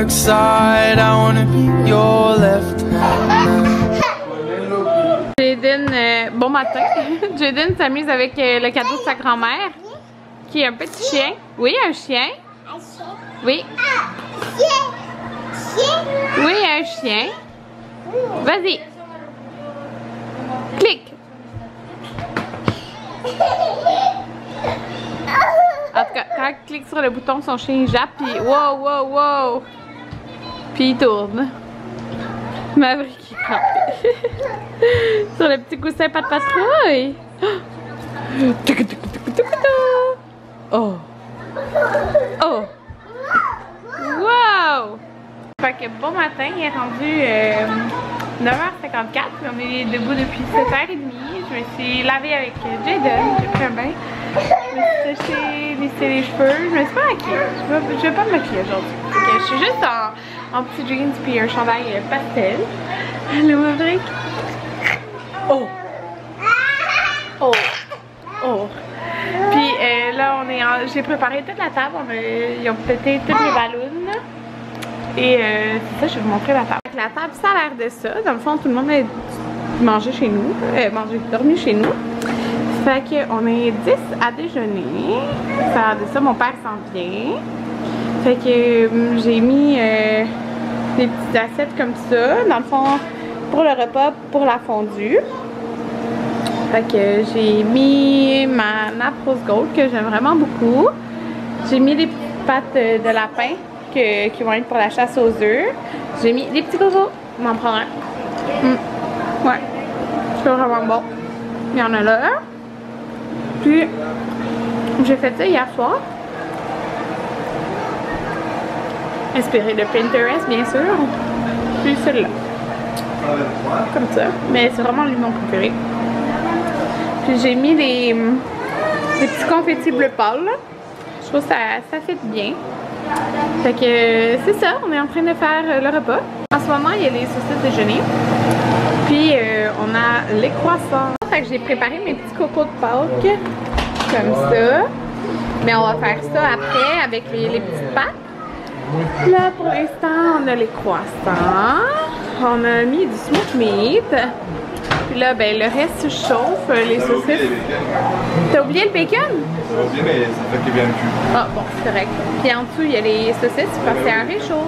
dark side. I wanna be your left hand. Jaden, bon matin. Jaden s'amuse avec le cadeau de sa grand-mère, qui est un petit chien. Oui, un chien. Oui. Oui, un chien. Vas-y. Clique. En tout cas, quand il clique sur le bouton, son chien jappe, puis wow, wow, wow. Puis il tourne. Maverick qui campe. Sur le petit coussin pas de patrouille. Oh. Oh. Wow. Fait que bon matin, il est rendu 9h54, puis on est debout depuis 7h30. Je me suis lavée avec Jaden, j'ai pris un bain. Je me suis séché, lissé les cheveux. Je me suis pas maquillée. Je vais pas me maquiller aujourd'hui. Je suis juste en petit jeans puis un chandail pastel. Le Maverick. Oh! Oh! Oh! Puis là, j'ai préparé toute la table. Ils ont pété toutes les ballons. Et c'est ça, je vais vous montrer la table. La table, ça a l'air de ça. Dans le fond, tout le monde a mangé chez nous. Dormi chez nous. Fait qu'on est 10 à déjeuner. Ça a l'air de ça, mon père s'en vient. Fait que j'ai mis des petites assiettes comme ça. Dans le fond, pour le repas, pour la fondue. Fait que j'ai mis ma nappe rose gold que j'aime vraiment beaucoup. J'ai mis des petites pâtes de lapin qui vont être pour la chasse aux œufs. J'ai mis des petits cocos. On en prend un. Ouais. C'est vraiment bon. Il y en a là. Puis, j'ai fait ça hier soir. Inspiré de Pinterest, bien sûr. Puis celui-là. Comme ça. Mais c'est vraiment lui mon préféré. Puis j'ai mis des petits confettis bleu pâle. Je trouve que ça fait bien. Fait que c'est ça, on est en train de faire le repas. En ce moment, il y a les saucisses déjeuner. Puis on a les croissants. Fait que j'ai préparé mes petits cocos de Pâques. Comme ça. Mais on va faire ça après avec les petites pâtes. Là, pour l'instant, on a les croissants. On a mis du smoked meat. Puis là, ben, le reste se chauffe, les saucisses. T'as oublié le bacon? J'ai oublié, mais ça fait qu'il vient le cul. Ah, bon, c'est correct. Puis en dessous, il y a les saucisses parce que c'est un réchaud.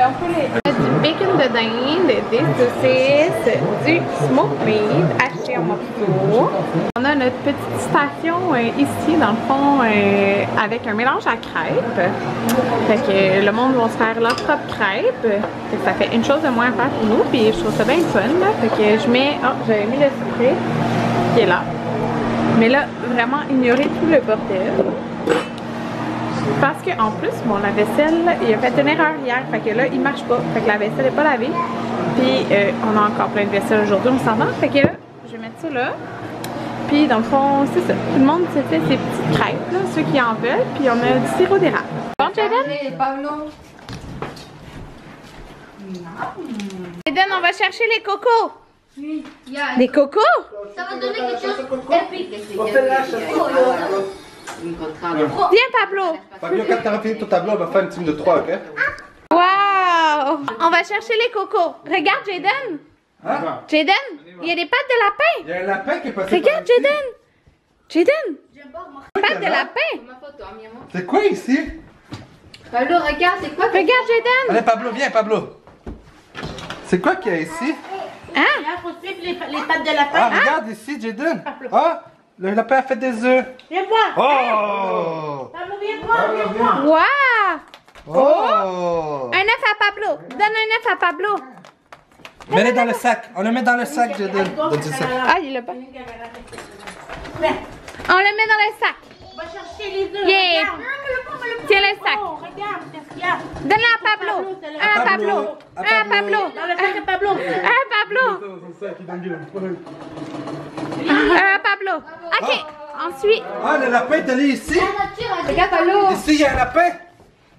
On peut mettre du bacon de dinde, des saucisses, du smoked meat haché en morceaux. On a notre petite station ici, dans le fond, avec un mélange à crêpes. Fait que le monde va se faire leur propre crêpe. Fait que ça fait une chose de moins à faire pour nous. Puis je trouve ça bien fun. Là. Fait que je mets... Oh, j'avais mis le sucré qui est là. Mais là, vraiment ignorer tout le bordel. Parce qu'en plus, mon lave-vaisselle, il a fait une erreur hier. Fait que là, il marche pas. Fait que la vaisselle n'est pas lavée. Puis on a encore plein de vaisselle aujourd'hui, on s'entend. Fait que là, je vais mettre ça là. Puis dans le fond, c'est ça. Tout le monde s'est fait ses petites crêpes, là, ceux qui en veulent. Puis on a du sirop d'érable. Bon, Jaden? Jaden, on va chercher les cocos. Oui. Les cocos? Ça va donner quelque chose d'épique. Viens, Pablo. Fabio, quand t'auras fini ton tableau, on va faire une team de 3, ok? Wow! On va chercher les cocos. Regarde, Jaden. Hein? Jaden, il y a des pattes de lapin. Il y a un lapin qui est passé. Regarde, Jaden. Jaden. Pattes de lapin. C'est quoi ici? Pablo, regarde, c'est quoi? Regarde, Jaden. Allez, Pablo, viens, Pablo. C'est quoi qu'il y a ici? Hein? Il faut suivre les pattes de lapin. Ah, regarde ici, Jaden. Ah, le lapin a fait des œufs. Viens voir. Oh! Pablo, viens voir, viens voir. Wow! Oh! Un œuf à Pablo. Donne un œuf à Pablo. Mets-le dans le sac. On le met dans le sac, Jaden. Dans le sac. Ah, il l'a pas. On le met dans le sac. Va chercher les œufs. Yeah. Regarde. Tiens le sac. Oh, regarde, qu'est-ce qu'il y a? Donne-le à Pablo. Un à Pablo. Un à Pablo. Dans le sac de Pablo. Un à Pablo. Un à Pablo. Ok. Ensuite. Ah, le lapin est allé ici. Regarde Pablo. Ici, il y a un lapin.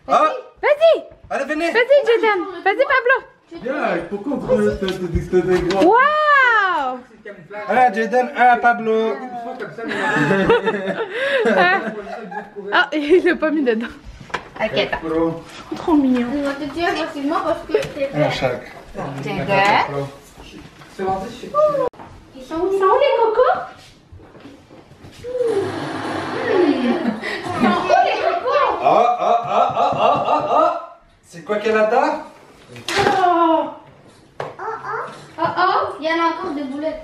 Ah, Vas-y. allez, venez. Vas-y, Jaden. Vas-y, Pablo. Viens, pourquoi on trouve des gros? Wow. Allez, Jaden, un à Pablo. Ah, il l'a pas mis dedans. Agatha. Trop mignon. On va te dire facilement parce que c'est Un chaque. Jaden. C'est bon, Ils sont où les cocos? Ah. C'est quoi qu'elle a dedans? Oh, il y en a encore des boulettes.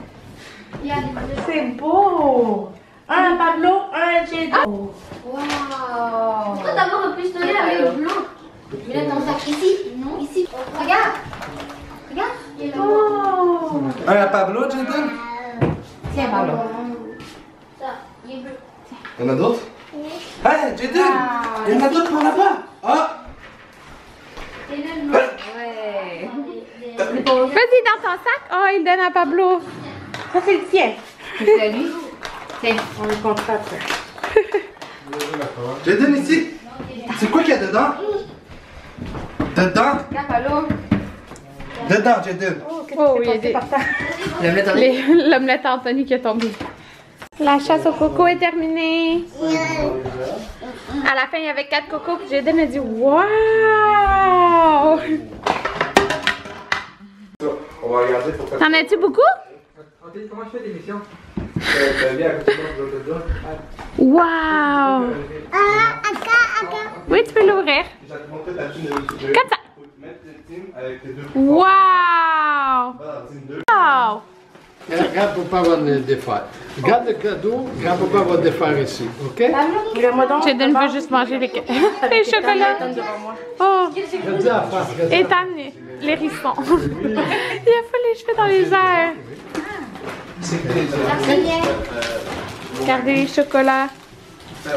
Il y a des boulettes. C'est beau. Un Pablo, un Jaden. Waouh! Pourquoi d'abord un pistolet avec blanc? Mets ton sac ici. Non, ici. Regarde. Regarde. Il est là. Oh. Un à Pablo, Jaden? Tiens, Pablo. Ça, il est bleu. Il y en a d'autres? Hey, Jaden! Il y en a d'autres par là-bas! Ah! Et là, le bleu. Ouais. Vas-y dans ton sac. Oh, il donne à Pablo. Ça, c'est le tien. C'est lui. Tiens. On le comptera après. Jaden, ici! C'est quoi qu'il y a dedans? Dedans? Regarde, Pablo. Dedans, Jaden! Oh, il y a des... l'omelette Anthony qui est tombée. La chasse au coco est terminée. À la fin, il y avait 4 cocos, puis Jaden a dit waouh! On va regarder pour faire. T'en as-tu beaucoup? Comment je fais l'émission? Waouh! Oui, tu peux l'ouvrir. Comme ça. Waouh! Wow! Regarde, papa va le défaire. Regarde le cadeau, grand-papa va le défaire ici, ok? Regarde-moi donc. Jaden veut juste manger les chocolats. Oh! Je dis à face, regarde. Ethan, l'hérisson. Il a fait les cheveux dans les airs. Regardez les chocolats. Il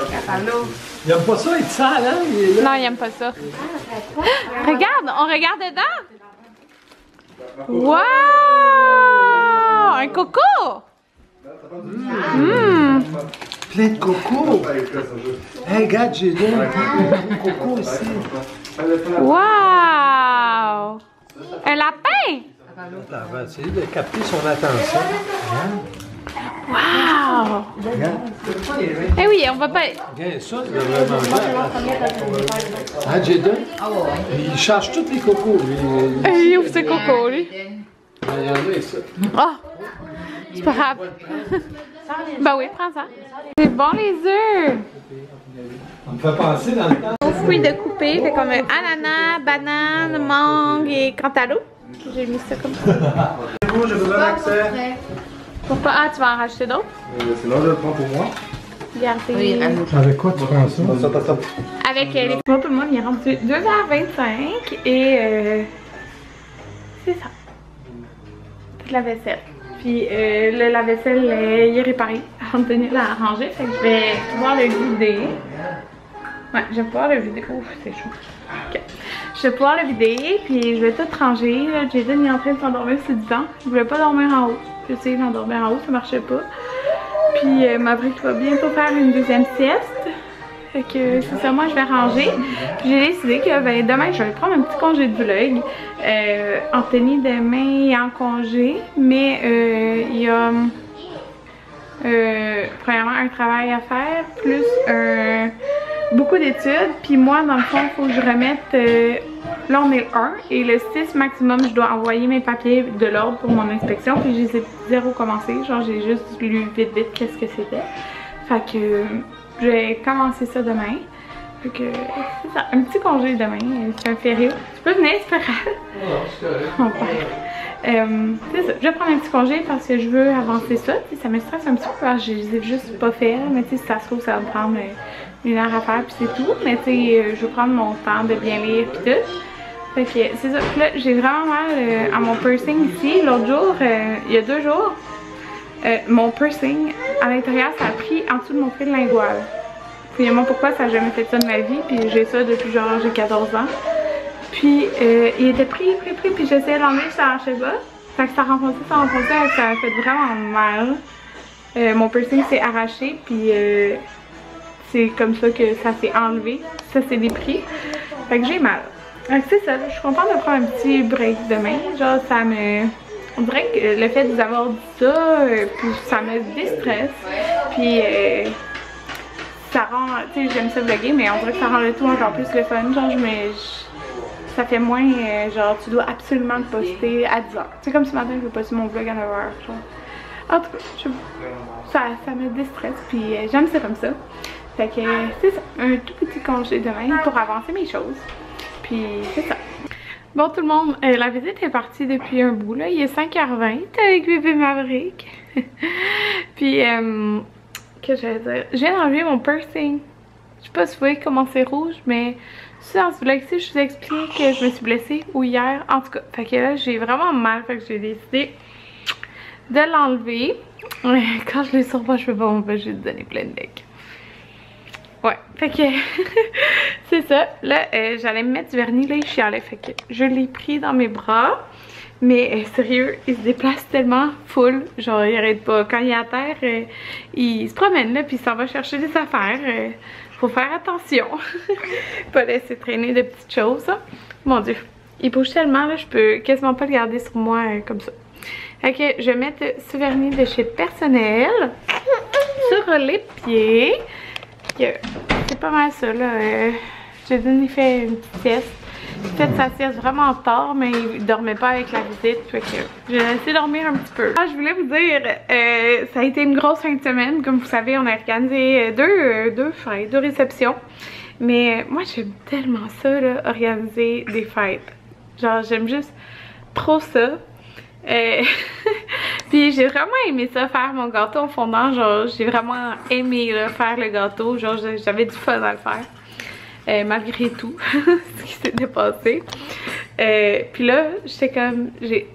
n'aime pas ça être sale, hein? Il est là. Non, il aime pas ça. Regarde, on regarde dedans. Wow! Un coco! Plein de coco. Hey, regarde, j'ai donné un coco ici. Wow! Un lapin! On va essayer de capter son attention. Wow! Eh oui, on va pas... Regarde, ça, il devrait manger. Hein, Jaden? Il cherche tous les cocos, lui. Il ouvre ce coco, lui. Il y en a ici. Oh! C'est pas grave. Ben oui, prends ça. C'est bon, les œufs! On me fait penser dans le temps. Aux fruits de couper, fait comme ananas, banane, mangue et cantaloupe. J'ai mis ça comme ça. C'est bon, j'ai besoin d'accès. Pourquoi? Ah, tu vas en racheter d'autres? Sinon, je le prends pour moi. Regardez. Avec quoi tu prends ça? Ça. Avec les tout le monde, il est rendu 2h25 et c'est ça. Toute la vaisselle. Puis le lave-vaisselle il est réparé. Anthony l'a arrangé, fait que je vais pouvoir le vider. Ouais, je vais pouvoir le vider. Ouf, c'est chaud. Ok. Je vais pouvoir le vider, puis je vais tout ranger. Là, Jaden est en train de s'endormir sur le divan. Il voulait pas dormir en haut. J'ai essayé d'endormir en haut, ça marchait pas. Puis Maverick va bientôt faire une deuxième sieste. Fait que c'est ça, moi je vais ranger. J'ai décidé que ben, demain je vais prendre un petit congé de vlog. Anthony demain est en congé, mais il y a premièrement un travail à faire, plus beaucoup d'études. Puis moi dans le fond il faut que je remette, là on est le 1 et le 6 maximum je dois envoyer mes papiers de l'ordre pour mon inspection. Puis je les ai zéro commencé, genre j'ai juste lu vite qu'est-ce que c'était. Fait que je vais commencer ça demain. Fait que c'est ça, un petit congé demain, c'est un férié. Tu peux venir, c'est pas grave. C'est ça, je vais prendre un petit congé parce que je veux avancer ça. Ça me stresse un petit peu parce que je les ai juste pas fait. Mais tu sais, si ça se trouve, ça va me prendre 1 heure à faire puis c'est tout. Mais tu sais, je veux prendre mon temps de bien lire puis tout. Fait que c'est ça. Puis là, j'ai vraiment mal à mon piercing ici. L'autre jour, il y a 2 jours, mon piercing à l'intérieur, ça a pris en dessous de mon fil lingual. Fouillez-moi pourquoi ça n'a jamais fait ça de ma vie. Puis j'ai ça depuis genre j'ai 14 ans. Puis il était pris, puis j'essayais d'enlever, ça marchait pas. Fait que ça renfoncé, ça a fait vraiment mal. Mon piercing s'est arraché, puis c'est comme ça que ça s'est enlevé. Ça s'est dépris. Fait que j'ai mal. Donc c'est ça, je suis contente de prendre un petit break demain. Genre ça me... On dirait que le fait de vous avoir dit ça, puis ça me déstresse. Puis ça ça rend, tu sais, j'aime ça vlogger, mais on dirait que ça rend le tout encore plus le fun. Genre, ça fait moins, genre, tu dois absolument le poster à 10h. Tu sais, comme ce matin, je vais poster mon vlog à 9h. Genre. En tout cas, ça me déstresse, puis j'aime ça comme ça. Fait que c'est ça, un tout petit congé demain pour avancer mes choses. Puis c'est ça. Bon tout le monde, la visite est partie depuis un bout là. Il est 5h20 avec bébé Maverick. Puis, qu'est-ce que j'allais dire? Je viens d'enlever mon piercing. Je sais pas si vous voyez comment c'est rouge, mais dans ce vlog-ci, je vous explique que je me suis blessée ou hier. En tout cas, fait que là, j'ai vraiment mal. Fait que j'ai décidé de l'enlever. Quand je l'ai sur moi, je peux pas m'empêcher de donner plein de becs. Ouais, fait que c'est ça. Là, j'allais me mettre du vernis, là, il chialait. Fait que je l'ai pris dans mes bras. Mais sérieux, il se déplace tellement full. Genre, il arrête pas. Quand il est à terre, il se promène là, puis il s'en va chercher des affaires. Faut faire attention. Pas laisser traîner de petites choses. Hein. Mon Dieu, il bouge tellement, là, je peux quasiment pas le garder sur moi comme ça. Fait que je vais mettre ce vernis de chez Personnel sur les pieds. C'est pas mal ça là. Jaden il fait une petite sieste. Il fait sa sieste vraiment tard, mais il dormait pas avec la visite. Fait que j'ai laissé dormir un petit peu. Ah, je voulais vous dire, ça a été une grosse fin de semaine. Comme vous savez, on a organisé deux réceptions. Mais moi j'aime tellement ça là, organiser des fêtes. Genre j'aime juste trop ça. Puis j'ai vraiment aimé ça, faire mon gâteau au fondant. Genre j'ai vraiment aimé là, faire le gâteau. Genre j'avais du fun à le faire, malgré tout ce qui s'était passé. Puis là j'étais comme j'ai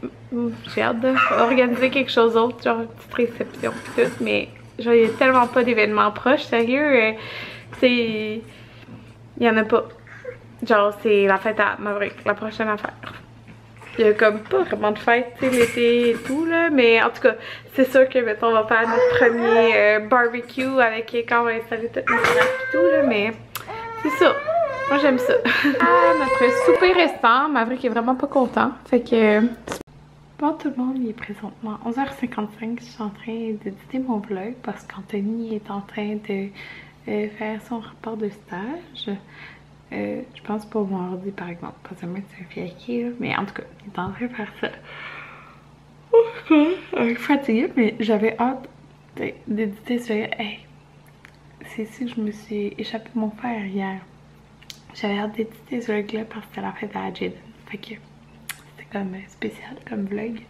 hâte d'organiser quelque chose d'autre, genre une petite réception pis tout. Mais genre il y a tellement pas d'événements proches, sérieux. Il y en a pas. Genre c'est la fête à Maverick, la prochaine affaire. Il y a comme pas vraiment de fête, tu sais, l'été et tout là, mais en tout cas, c'est sûr que mettons, on va faire notre premier barbecue avec quand on va installer toutes nos affaires et tout là, mais c'est ça. Moi j'aime ça. Notre souper restant, Maverick est vraiment pas content, fait que bon tout le monde, il est présentement 11h55, je suis en train d'éditer mon vlog parce qu'Anthony est en train de faire son rapport de stage. Je pense pas mon ordi par exemple, parce que moi c'est un fiaqué là, mais en tout cas, il est en train de faire ça. Fatiguée, mais j'avais hâte d'éditer ce vlog. Hey, c'est ici que je me suis échappé mon fer hier. J'avais hâte d'éditer ce vlog là parce que c'était la fête à Jaden. Fait que c'était comme spécial comme vlog.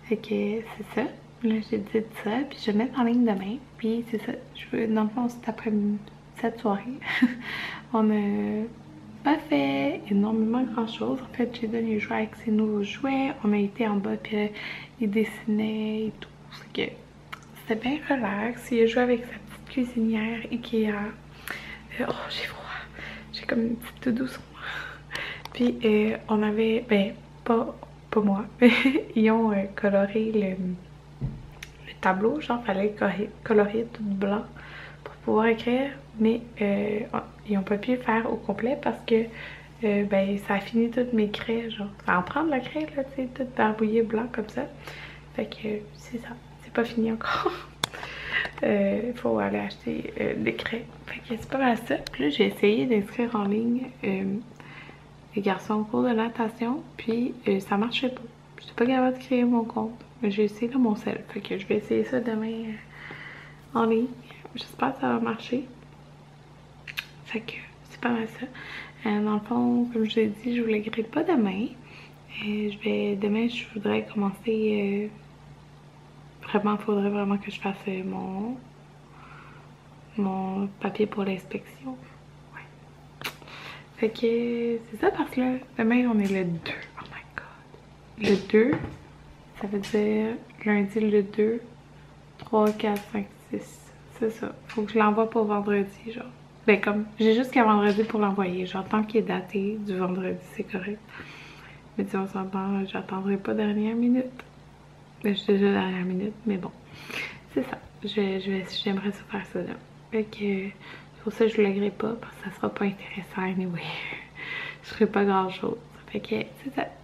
Fait que c'est ça. Là j'édite ça, puis je vais le mettre en ligne demain. Puis c'est ça. Je veux, dans le fond, cet après-midi, cette soirée, on a pas fait énormément grand chose. En fait, Jaden il jouait avec ses nouveaux jouets. On a été en bas, puis il dessinait et tout. C'est que c'était bien relax. Il a joué avec sa petite cuisinière Ikea. Oh, j'ai froid. J'ai comme une petite doudou sur moi. Puis on avait, ben, pas moi, mais ils ont coloré le tableau. Genre, fallait colorier tout blanc pour pouvoir écrire. Mais ils n'ont pas pu le faire au complet parce que ben, ça a fini toutes mes craies. Genre, ça en prend de la craie, là, tu sais, toute barbouillée blanc comme ça. Fait que c'est ça. C'est pas fini encore. Il faut aller acheter des craies. Fait que c'est pas mal ça. Puis là, j'ai essayé d'inscrire en ligne les garçons au cours de natation. Puis ça marchait pas. J'étais pas capable de créer mon compte. Mais j'ai essayé dans mon sel. Fait que je vais essayer ça demain en ligne. J'espère que ça va marcher. Fait que c'est pas mal ça. Dans le fond, comme je l'ai dit, je vous le grille pas demain. Demain, je voudrais commencer. Vraiment, il faudrait vraiment que je fasse mon papier pour l'inspection. Ouais. Fait que c'est ça parce que là, demain on est le 2. Oh my god. Le 2, ça veut dire lundi le 2, 3, 4, 5, 6. C'est ça. Faut que je l'envoie pour vendredi, genre. Ben comme, j'ai jusqu'à vendredi pour l'envoyer. Genre, tant qu'il est daté du vendredi, c'est correct. Mais si on s'entend, j'attendrai pas dernière minute. Ben, je suis déjà dernière minute, mais bon. C'est ça. J'aimerais ça faire ça là. Fait que, c'est pour ça que je le grille pas, parce que ça sera pas intéressant anyway. Je ferai pas grand chose. Fait que, c'est ça.